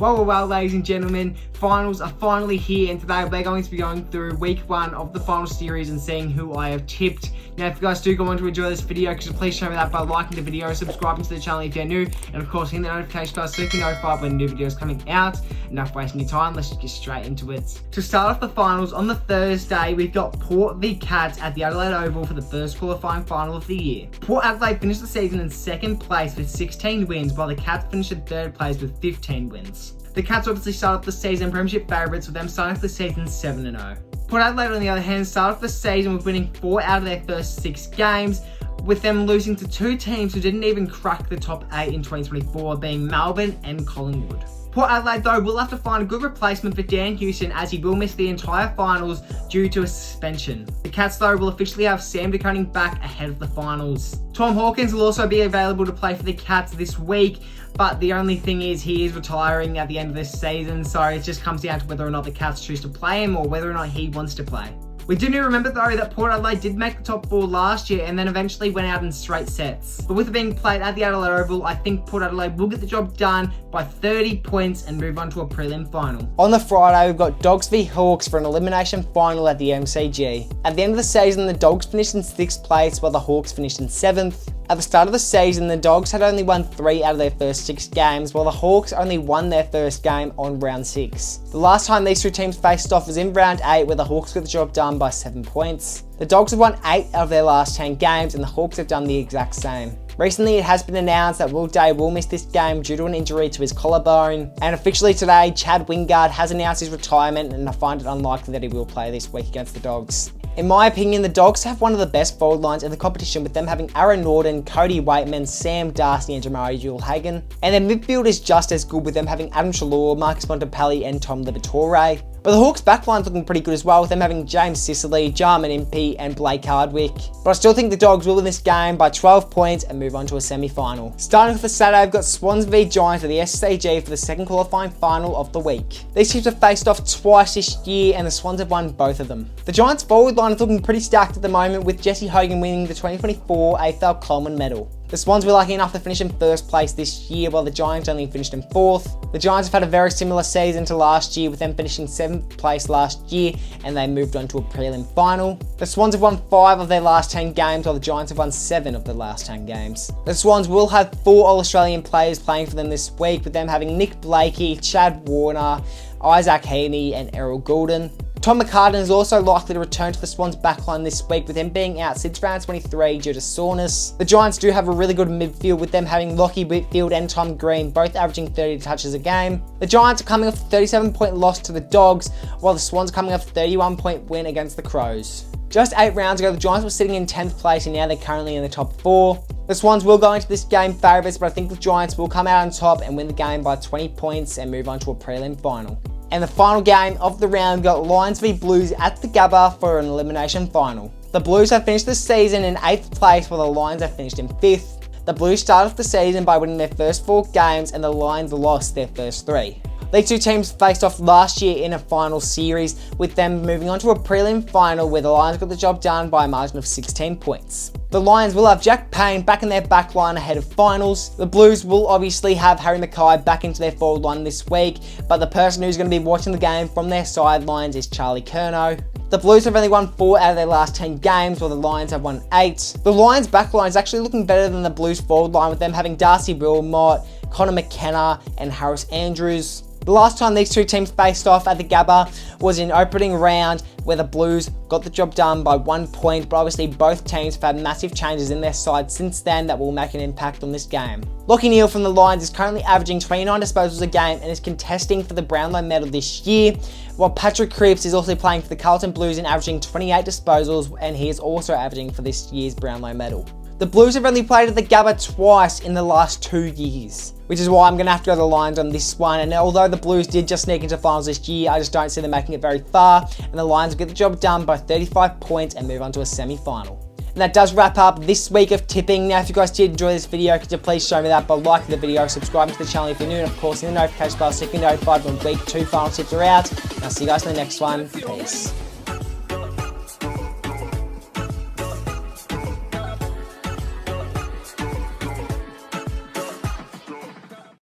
Well, ladies and gentlemen, finals are finally here, and today we're going to be going through week 1 of the final series and seeing who I have tipped. Now, if you guys do go on to enjoy this video, could you please show me that by liking the video, subscribing to the channel if you're new, and of course hitting the notification bell so you can be notified when new videos coming out. Enough wasting your time, let's just get straight into it. To start off the finals, on the Thursday, we've got Port v Cats at the Adelaide Oval for the first qualifying final of the year. Port Adelaide finished the season in 2nd place with 16 wins, while the Cats finished in 3rd place with 15 wins. The Cats obviously started off the season premiership favourites, with them starting off the season 7-0. Port Adelaide, on the other hand, started off the season with winning 4 out of their first 6 games, with them losing to 2 teams who didn't even crack the top 8 in 2024, being Melbourne and Collingwood. Port Adelaide, though, will have to find a good replacement for Dan Houston, as he will miss the entire finals due to a suspension. The Cats, though, will officially have Sam De Koning back ahead of the finals. Tom Hawkins will also be available to play for the Cats this week, but the only thing is he is retiring at the end of this season, so it just comes down to whether or not the Cats choose to play him or whether or not he wants to play. We do need to remember, though, that Port Adelaide did make the top 4 last year and then eventually went out in straight sets. But with it being played at the Adelaide Oval, I think Port Adelaide will get the job done by 30 points and move on to a prelim final. On the Friday, we've got Dogs v Hawks for an elimination final at the MCG. At the end of the season, the Dogs finished in 6th place while the Hawks finished in 7th. At the start of the season, the Dogs had only won 3 out of their first 6 games, while the Hawks only won their first game on round 6. The last time these 2 teams faced off was in round 8, where the Hawks got the job done by 7 points. The Dogs have won 8 out of their last 10 games, and the Hawks have done the exact same. Recently, it has been announced that Will Day will miss this game due to an injury to his collarbone, and officially today, Chad Wingard has announced his retirement, and I find it unlikely that he will play this week against the Dogs. In my opinion, the Dogs have one of the best forward lines in the competition, with them having Aaron Norton, Cody Waitman, Sam Darcy and Jamari Jules-Hagan. And their midfield is just as good, with them having Adam Shalor, Marcus Montempelli and Tom Liberatore. But the Hawks' backline's looking pretty good as well, with them having James Sicily, Jarman Impey and Blake Hardwick. But I still think the Dogs will win this game by 12 points and move on to a semi-final. Starting off the Saturday, I've got Swans v Giants at the SCG for the 2nd qualifying final of the week. These teams have faced off twice this year, and the Swans have won both of them. The Giants' forward line is looking pretty stacked at the moment, with Jesse Hogan winning the 2024 AFL Coleman medal. The Swans were lucky enough to finish in 1st place this year, while the Giants only finished in 4th. The Giants have had a very similar season to last year, with them finishing 7th place last year, and they moved on to a prelim final. The Swans have won 5 of their last 10 games, while the Giants have won 7 of their last 10 games. The Swans will have 4 All-Australian players playing for them this week, with them having Nick Blakey, Chad Warner, Isaac Heaney and Errol Goulden. Tom McCartan is also likely to return to the Swans backline this week, with him being out since round 23 due to soreness. The Giants do have a really good midfield, with them having Lockie Whitfield and Tom Green both averaging 30 touches a game. The Giants are coming off a 37-point loss to the Dogs, while the Swans are coming off a 31-point win against the Crows. Just 8 rounds ago, the Giants were sitting in 10th place, and now they're currently in the top 4. The Swans will go into this game favourites, but I think the Giants will come out on top and win the game by 20 points and move on to a prelim final. And the final game of the round got Lions v Blues at the Gabba for an elimination final. The Blues have finished the season in 8th place, while the Lions have finished in 5th. The Blues started off the season by winning their first 4 games, and the Lions lost their first 3. These 2 teams faced off last year in a final series, with them moving on to a prelim final where the Lions got the job done by a margin of 16 points. The Lions will have Jack Payne back in their back line ahead of finals. The Blues will obviously have Harry Mackay back into their forward line this week, but the person who's going to be watching the game from their sidelines is Charlie Curnow. The Blues have only won 4 out of their last 10 games, while the Lions have won 8. The Lions backline is actually looking better than the Blues forward line, with them having Darcy Wilmot, Connor McKenna and Harris Andrews. The last time these 2 teams faced off at the Gabba was in opening round, where the Blues got the job done by 1 point, but obviously both teams have had massive changes in their side since then that will make an impact on this game. Lachie Neale from the Lions is currently averaging 29 disposals a game and is contesting for the Brownlow medal this year, while Patrick Cripps is also playing for the Carlton Blues and averaging 28 disposals, and he is also averaging for this year's Brownlow medal. The Blues have only played at the Gabba twice in the last 2 years, which is why I'm going to have to go to the Lions on this one. And although the Blues did just sneak into finals this year, I just don't see them making it very far, and the Lions will get the job done by 35 points and move on to a semi-final. And that does wrap up this week of tipping. Now, if you guys did enjoy this video, could you please show me that by liking the video, subscribing to the channel if you're new, and of course, in the notification bell so you can be notified when week 2 final tips are out. And I'll see you guys in the next one. Peace.